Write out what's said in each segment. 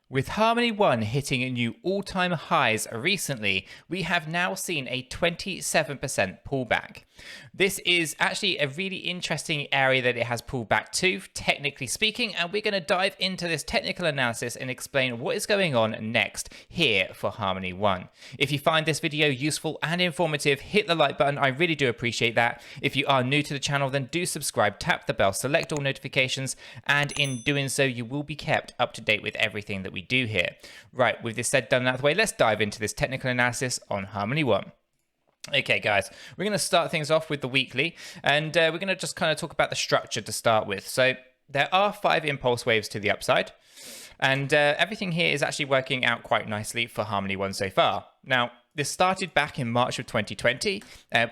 With Harmony One hitting new all-time highs recently, we have now seen a 27% pullback. This is actually a really interesting area that it has pulled back to, technically speaking, and we're going to dive into this technical analysis and explain what is going on next here for Harmony One. If you find this video useful and informative, hit the like button. I really do appreciate that. If you are new to the channel, then do subscribe, tap the bell, select all notifications, and in doing so, you will be kept up to date with everything that we do here. Right, with this said, done and out of the way, let's dive into this technical analysis on Harmony One. Okay, guys, we're going to start things off with the weekly, and we're going to just kind of talk about the structure to start with. So there are 5 impulse waves to the upside, and everything here is actually working out quite nicely for Harmony One so far. Now, this started back in March of 2020,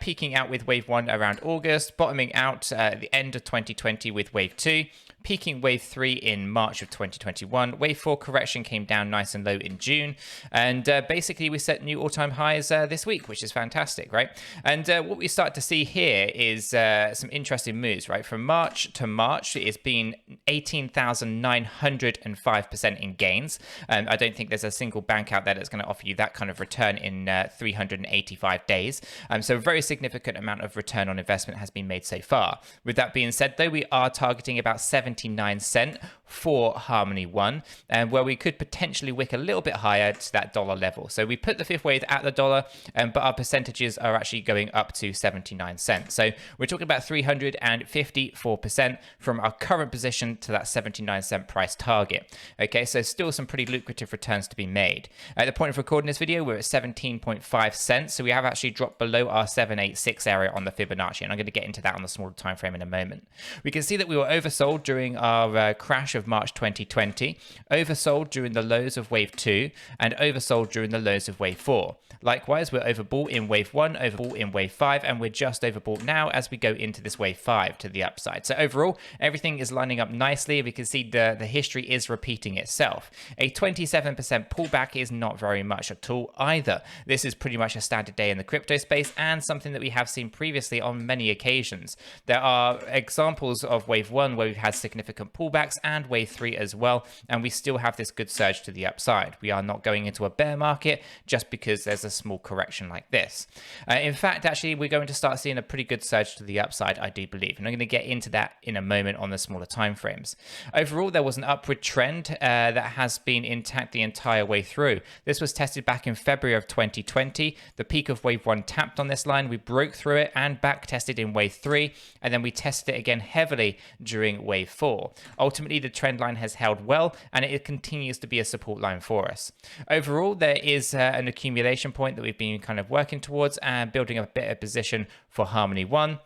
peaking out with wave 1 around August, bottoming out at the end of 2020 with wave 2, peaking wave 3 in March of 2021. Wave 4 correction came down nice and low in June. And basically, we set new all-time highs this week, which is fantastic, right? And what we start to see here is some interesting moves, right? From March to March, it's been 18,905% in gains. I don't think there's a single bank out there that's going to offer you that kind of return in 385 days. So a very significant amount of return on investment has been made so far. With that being said, though, we are targeting about 79 cents for Harmony One, and where we could potentially wick a little bit higher to that dollar level. So we put the fifth wave at the dollar, but our percentages are actually going up to 79 cents. So we're talking about 354% from our current position to that 79 cent price target. Okay, so still some pretty lucrative returns to be made. At the point of recording this video, we're at 17.5 cents. So we have actually dropped below our 786 area on the Fibonacci, and I'm going to get into that on the smaller time frame in a moment. We can see that we were oversold during our crash of March 2020, oversold during the lows of wave 2, and oversold during the lows of wave 4. Likewise, we're overbought in wave 1, overbought in wave 5, and we're just overbought now as we go into this wave 5 to the upside. So overall, everything is lining up nicely. We can see the history is repeating itself. A 27% pullback is not very much at all either. This is pretty much a standard day in the crypto space and something that we have seen previously on many occasions. There are examples of wave 1 where we've had significant pullbacks and wave 3 as well, and we still have this good surge to the upside. We are not going into a bear market just because there's a small correction like this. In fact, actually, we're going to start seeing a pretty good surge to the upside, I do believe, and I'm going to get into that in a moment on the smaller time frames. Overall, there was an upward trend that has been intact the entire way through. This was tested back in February of 2020. The peak of wave 1 tapped on this line. We broke through it and back tested in wave 3, and then we tested it again heavily during wave 4. Ultimately, the trend line has held well, and it continues to be a support line for us. Overall, there is an accumulation point that we've been kind of working towards and building a bit of position for Harmony One.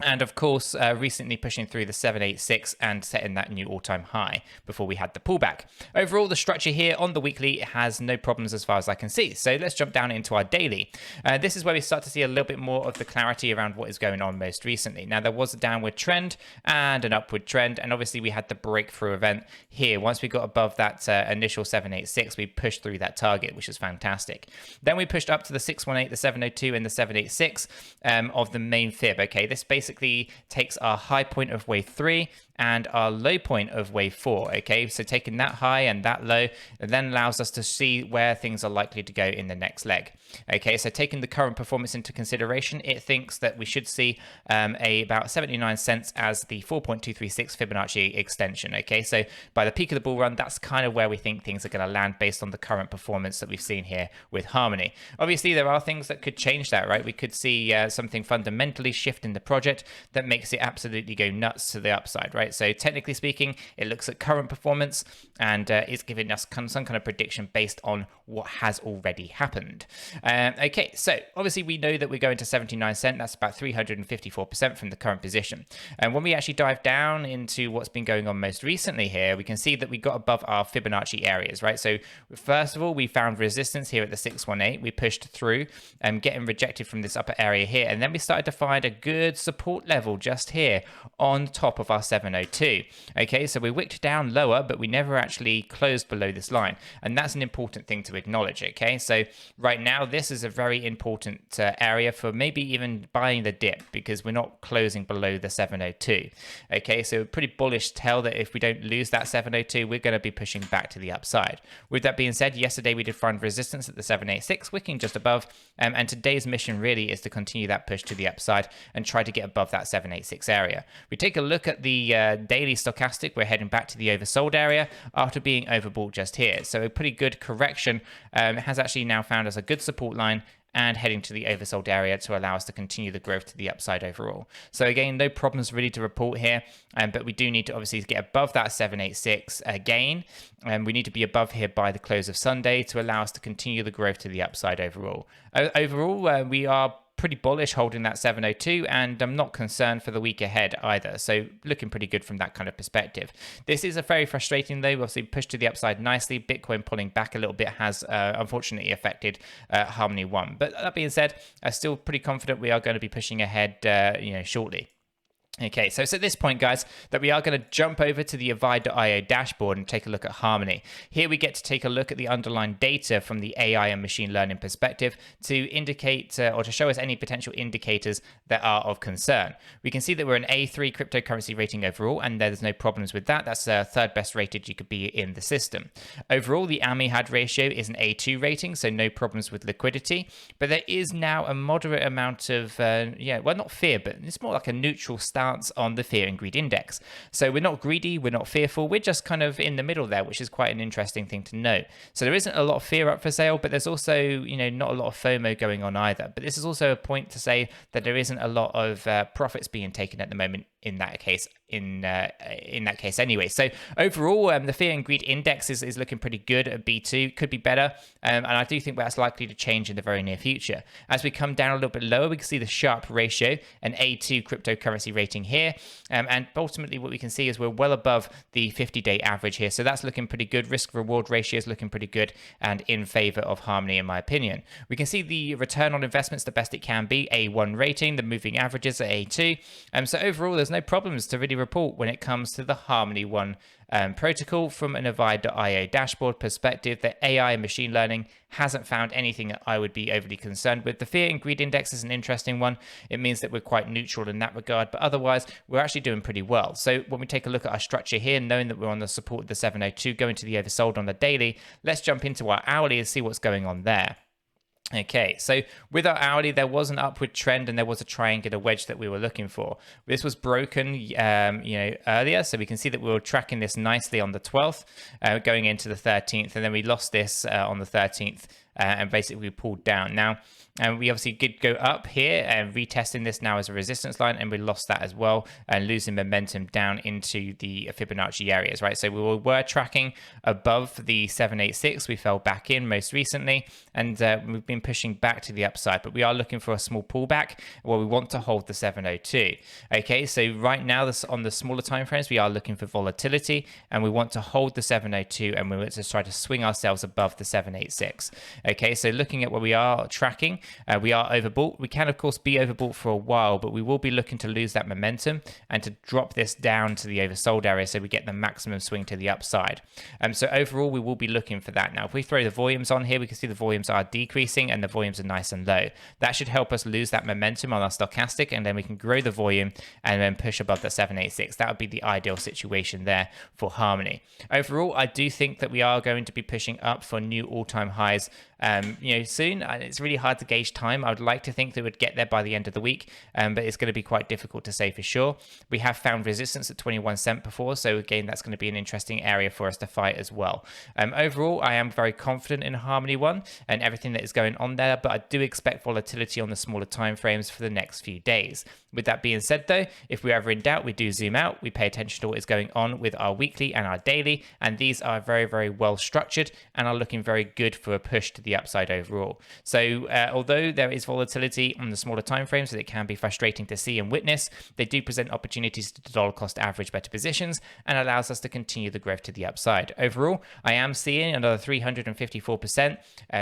And of course, recently pushing through the 786 and setting that new all-time high before we had the pullback. Overall, the structure here on the weekly has no problems as far as I can see. So let's jump down into our daily. This is where we start to see a little bit more of the clarity around what is going on most recently. Now, there was a downward trend and an upward trend, and obviously we had the breakthrough event here. Once we got above that initial 786, we pushed through that target, which is fantastic. Then we pushed up to the 618, the 702, and the 786 of the main fib. Okay, this basically takes our high point of wave 3 and our low point of wave 4. Okay, so taking that high and that low, it then allows us to see where things are likely to go in the next leg. Okay, so taking the current performance into consideration, it thinks that we should see about 79 cents as the 4.236 Fibonacci extension. Okay, so by the peak of the bull run, that's kind of where we think things are going to land based on the current performance that we've seen here with Harmony. Obviously, there are things that could change that, right? We could see something fundamentally shift in the project that makes it absolutely go nuts to the upside, right? So technically speaking, it looks at current performance and it's giving us some kind of prediction based on what has already happened. Okay, so obviously we know that we're going to 79 cents. That's about 354% from the current position. And when we actually dive down into what's been going on most recently here, we can see that we got above our Fibonacci areas, right? So first of all, we found resistance here at the 618. We pushed through and getting rejected from this upper area here. And then we started to find a good support level just here on top of our 7 702. Okay, so we wicked down lower, but we never actually closed below this line. And that's an important thing to acknowledge. Okay, so right now, this is a very important area for maybe even buying the dip, because we're not closing below the 702. Okay, so a pretty bullish tell that if we don't lose that 702, we're going to be pushing back to the upside. With that being said, yesterday we did find resistance at the 786, wicking just above, and today's mission really is to continue that push to the upside and try to get above that 786 area. We take a look at the daily stochastic, we're heading back to the oversold area after being overbought just here. So a pretty good correction has actually now found us a good support line and heading to the oversold area to allow us to continue the growth to the upside overall. So again, no problems really to report here, but we do need to obviously get above that 786 again, and we need to be above here by the close of Sunday to allow us to continue the growth to the upside overall. Overall, we are pretty bullish holding that 702, and I'm not concerned for the week ahead either. So looking pretty good from that kind of perspective. This is a very frustrating though. Obviously pushed to the upside nicely. Bitcoin pulling back a little bit has unfortunately affected Harmony One. But that being said, I'm still pretty confident we are going to be pushing ahead, shortly. Okay, so it's at this point, guys, that we are going to jump over to the advice.io dashboard and take a look at Harmony. Here we get to take a look at the underlying data from the AI and machine learning perspective to indicate or to show us any potential indicators that are of concern. We can see that we're an A3 cryptocurrency rating overall, and there's no problems with that. That's the third best rated you could be in the system. Overall, the AMI-HAD ratio is an A2 rating, so no problems with liquidity. But there is now a moderate amount of, not fear, but it's more like a neutral stance on the fear and greed index. So we're not greedy, we're not fearful, we're just kind of in the middle there, which is quite an interesting thing to note. So there isn't a lot of fear up for sale, but there's also, not a lot of FOMO going on either. But this is also a point to say that there isn't a lot of profits being taken at the moment in that case. In that case anyway. So overall, the fear and greed index is looking pretty good at B2, could be better, and I do think that's likely to change in the very near future. As we come down a little bit lower, we can see the Sharp ratio, an A2 cryptocurrency rating here, and ultimately what we can see is we're well above the 50-day average here, so that's looking pretty good. Risk reward ratio is looking pretty good and in favor of Harmony in my opinion. We can see the return on investments the best it can be, A1 rating, the moving averages at A2, so overall there's no problems to really report when it comes to the Harmony One protocol. From an advice.io dashboard perspective, the AI and machine learning hasn't found anything that I would be overly concerned with. The fear and greed index is an interesting one. It means that we're quite neutral in that regard, but otherwise we're actually doing pretty well. So when we take a look at our structure here, knowing that we're on the support of the 702, going to the oversold on the daily, let's jump into our hourly and see what's going on there. Okay, so with our hourly, there was an upward trend and there was a triangular wedge that we were looking for. This was broken, earlier, so we can see that we were tracking this nicely on the 12th, going into the 13th, and then we lost this on the 13th, and basically we pulled down. Now, we obviously did go up here and retesting this now as a resistance line, and we lost that as well and losing momentum down into the Fibonacci areas, right? So we were tracking above the 786. We fell back in most recently, and we've been pushing back to the upside, but we are looking for a small pullback where we want to hold the 702. Okay, so right now this on the smaller time frames, we are looking for volatility, and we want to hold the 702, and we want to try to swing ourselves above the 786. Okay, so looking at where we are tracking, we are overbought. We can, of course, be overbought for a while, but we will be looking to lose that momentum and to drop this down to the oversold area so we get the maximum swing to the upside. So overall, we will be looking for that. Now, if we throw the volumes on here, we can see the volumes are decreasing and the volumes are nice and low. That should help us lose that momentum on our stochastic, and then we can grow the volume and then push above the 786. That would be the ideal situation there for Harmony. Overall, I do think that we are going to be pushing up for new all-time highs soon. It's really hard to gauge time. I would like to think that it would get there by the end of the week, but it's going to be quite difficult to say for sure. We have found resistance at 21 cents before, so again, that's going to be an interesting area for us to fight as well. Overall, I am very confident in Harmony One and everything that is going on there, but I do expect volatility on the smaller time frames for the next few days. With that being said, though, if we're ever in doubt, we do zoom out. We pay attention to what is going on with our weekly and our daily, and these are very, very well structured and are looking very good for a push to the the upside overall. So although there is volatility on the smaller time frames that it can be frustrating to see and witness, they do present opportunities to dollar cost average better positions and allows us to continue the growth to the upside. Overall, I am seeing another 354%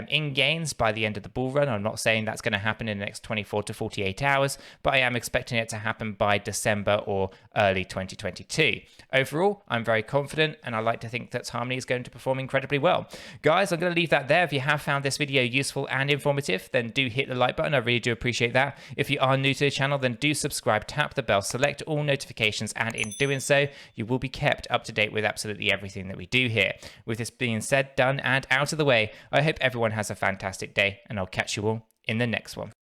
in gains by the end of the bull run. I'm not saying that's going to happen in the next 24 to 48 hours, but I am expecting it to happen by December or early 2022. Overall, I'm very confident, and I like to think that Harmony is going to perform incredibly well. Guys, I'm going to leave that there. If you have found this video useful and informative, then do hit the like button. I really do appreciate that. If you are new to the channel, then do subscribe, tap the bell, select all notifications, and in doing so, you will be kept up to date with absolutely everything that we do here. With this being said, done, and out of the way, I hope everyone has a fantastic day, and I'll catch you all in the next one.